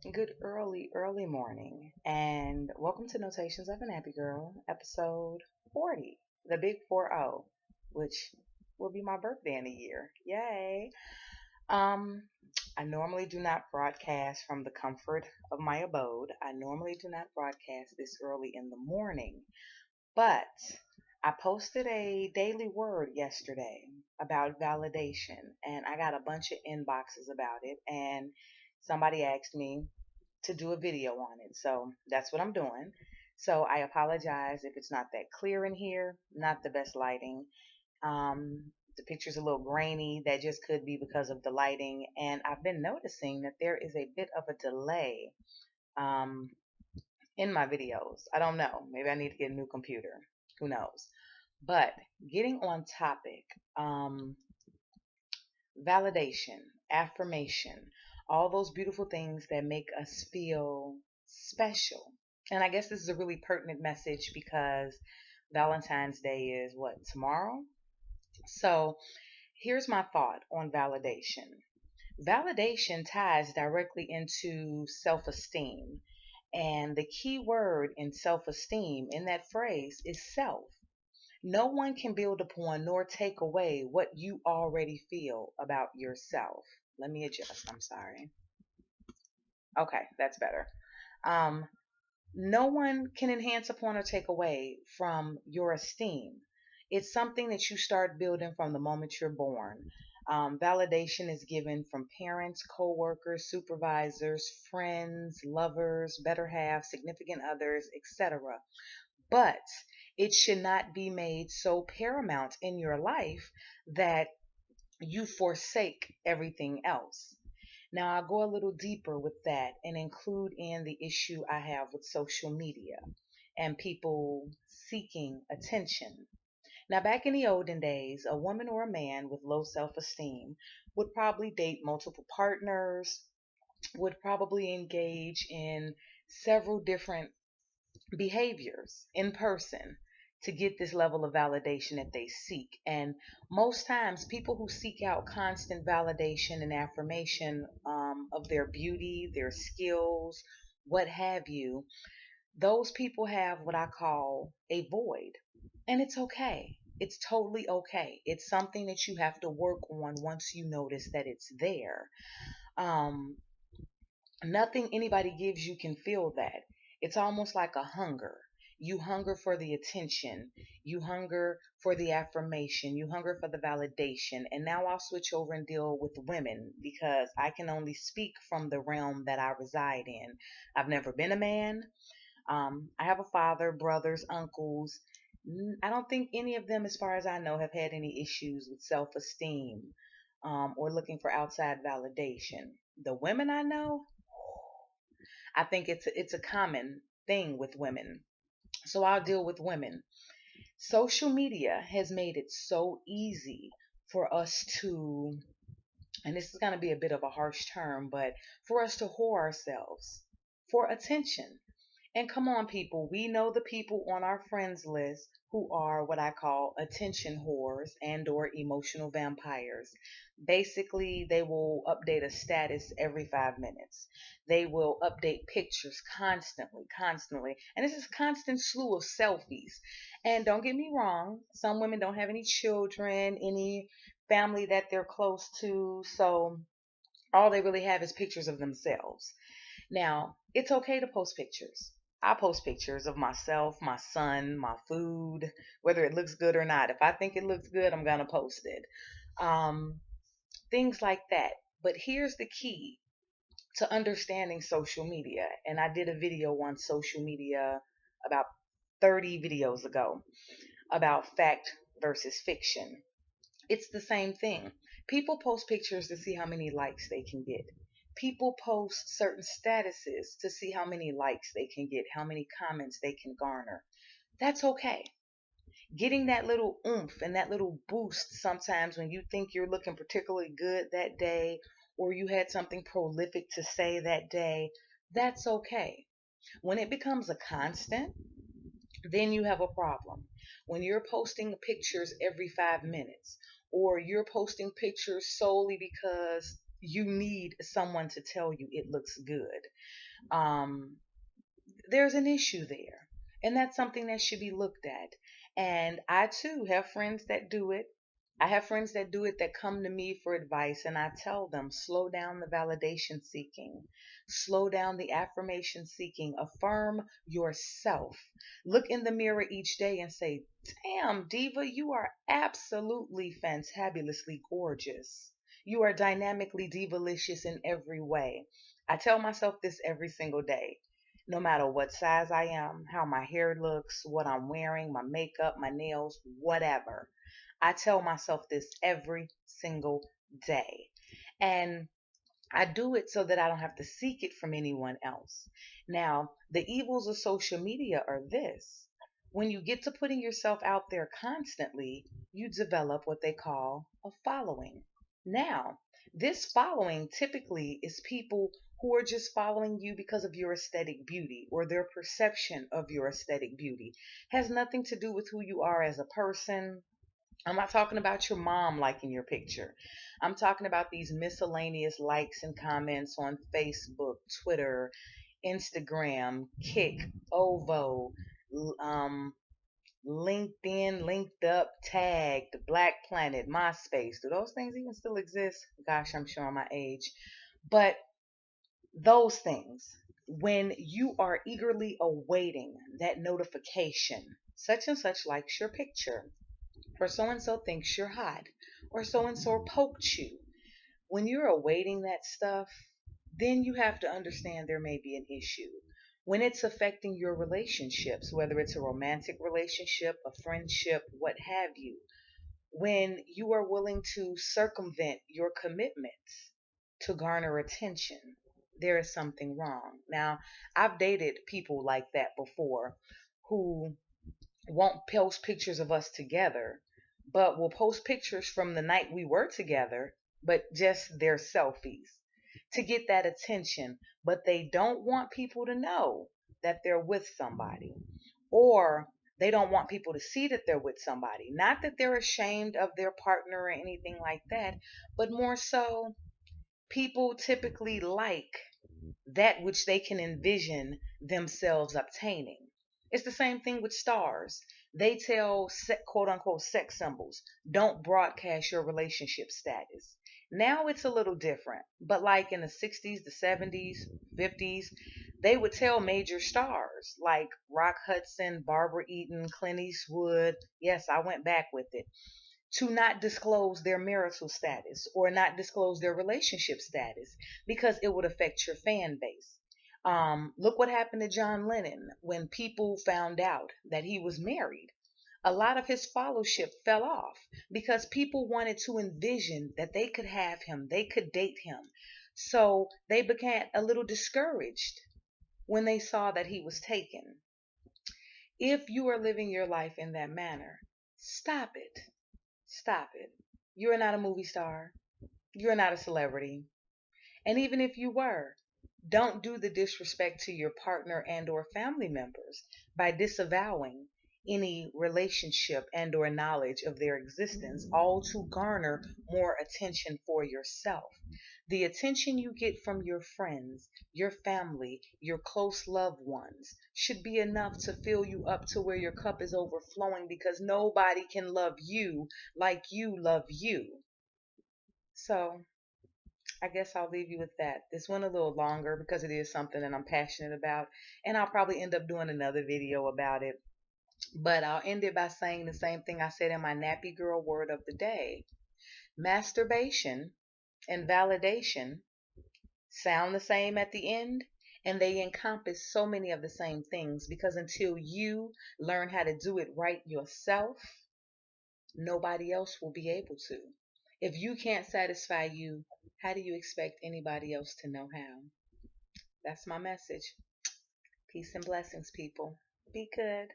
Good early morning, and welcome to Notations of a Nappy Girl, episode 40, the big 40, which will be my birthday in a year. Yay! Um, I normally do not broadcast from the comfort of my abode. I normally do not broadcast this early in the morning, but I posted a daily word yesterday about validation, and I got a bunch of inboxes about it, and somebody asked me to do a video on it. So that's what I'm doing. So I apologize if it's not that clear in here, not the best lighting. The picture's a little grainy. That just could be because of the lighting. And I've been noticing that there is a bit of a delay um, in my videos. I don't know. Maybe I need to get a new computer. Who knows? But getting on topic, um, validation, affirmation, all those beautiful things that make us feel special. And I guess this is a really pertinent message because Valentine's Day is what, tomorrow? So here's my thought on validation. Validation ties directly into self esteem. And the key word in self esteem in that phrase is self. No one can build upon nor take away what you already feel about yourself. Let me adjust. I'm sorry. Okay, that's better. Um, no one can enhance upon or take away from your esteem. It's something that you start building from the moment you're born. Validation is given from parents, co-workers, supervisors, friends, lovers, better half, significant others, etc. But it should not be made so paramount in your life that you forsake everything else. Now, I'll go a little deeper with that and include in the issue I have with social media and people seeking attention. Now, back in the olden days, a woman or a man with low self esteem would probably date multiple partners, would probably engage in several different behaviors in person to get this level of validation that they seek. And most times, people who seek out constant validation and affirmation of their beauty, their skills, what have you, those people have what I call a void. And it's okay. It's totally okay. It's something that you have to work on once you notice that it's there. Um, Nothing anybody gives you can fill that. It's almost like a hunger. You hunger for the attention. You hunger for the affirmation. You hunger for the validation. And now I'll switch over and deal with women because I can only speak from the realm that I reside in. I've never been a man. I have a father, brothers, uncles. I don't think any of them, as far as I know, have had any issues with self esteem or looking for outside validation. The women I know, I think it's a common thing with women. So I'll deal with women. Social media has made it so easy for us to, and this is going to be a bit of a harsh term, but for us to whore ourselves for attention. And come on, people, we know the people on our friends list who are what I call attention whores and or emotional vampires. Basically, they will update a status every 5 minutes. They will update pictures constantly. And this is constant slew of selfies. And don't get me wrong, some women don't have any children, any family that they're close to, so all they really have is pictures of themselves. Now, it's okay to post pictures. I post pictures of myself, my son, my food, whether it looks good or not. If I think it looks good, I'm going to post it. Um, Things like that. But here's the key to understanding social media. And I did a video on social media about 30 videos ago about fact versus fiction. It's the same thing. People post pictures to see how many likes they can get. People post certain statuses to see how many likes they can get, how many comments they can garner. That's okay. Getting that little oomph and that little boost sometimes when you think you're looking particularly good that day or you had something prolific to say that day, that's okay. When it becomes a constant, then you have a problem. When you're posting pictures every 5 minutes, or you're posting pictures solely because you need someone to tell you it looks good. Um, there's an issue there. And that's something that should be looked at. And I too have friends that do it. I have friends that do it that come to me for advice, and I tell them slow down the validation seeking, slow down the affirmation seeking, affirm yourself. Look in the mirror each day and say, damn, Diva, you are absolutely fantabulously gorgeous. You are dynamically divalicious in every way. I tell myself this every single day, no matter what size I am, how my hair looks, what I'm wearing, my makeup, my nails, whatever. I tell myself this every single day. And I do it so that I don't have to seek it from anyone else. Now, the evils of social media are this: when you get to putting yourself out there constantly, you develop what they call a following. Now, this following typically is people who are just following you because of your aesthetic beauty or their perception of your aesthetic beauty. Has nothing to do with who you are as a person. I'm not talking about your mom liking your picture. I'm talking about these miscellaneous likes and comments on Facebook, Twitter, Instagram, Kick, Ovo, um, LinkedIn, Linked Up, Tagged, Black Planet, MySpace. Do those things even still exist? Gosh, I'm showing my age. But those things, when you are eagerly awaiting that notification, such and such likes your picture, or so and so thinks you're hot, or so and so poked you. When you're awaiting that stuff, then you have to understand there may be an issue. When it's affecting your relationships, whether it's a romantic relationship, a friendship, what have you, when you are willing to circumvent your commitments to garner attention, there is something wrong. Now, I've dated people like that before who won't post pictures of us together, but will post pictures from the night we were together, but just their selfies to get that attention. But they don't want people to know that they're with somebody, or they don't want people to see that they're with somebody. Not that they're ashamed of their partner or anything like that, but more so, people typically like that which they can envision themselves obtaining. It's the same thing with stars. They tell quote unquote sex symbols, don't broadcast your relationship status. Now it's a little different, but like in the 60s, the 70s, 50s, they would tell major stars like Rock Hudson, Barbara Eaton, Clint Eastwood. Yes, I went back with it, to not disclose their marital status or not disclose their relationship status because it would affect your fan base. Look what happened to John Lennon when people found out that he was married. A lot of his fellowship fell off because people wanted to envision that they could have him, they could date him. So they became a little discouraged when they saw that he was taken. If you are living your life in that manner, stop it. Stop it. You're not a movie star. You're not a celebrity. And even if you were, don't do the disrespect to your partner and or family members by disavowing any relationship and or knowledge of their existence, all to garner more attention for yourself. The attention you get from your friends, your family, your close loved ones should be enough to fill you up to where your cup is overflowing, because nobody can love you like you love you. So I guess I'll leave you with that. This went a little longer because it is something that I'm passionate about, and I'll probably end up doing another video about it. But I'll end it by saying the same thing I said in my Nappy Girl word of the day. Masturbation and validation sound the same at the end, and they encompass so many of the same things, because until you learn how to do it right yourself, nobody else will be able to. If you can't satisfy you, how do you expect anybody else to know how? That's my message. Peace and blessings, people. Be good.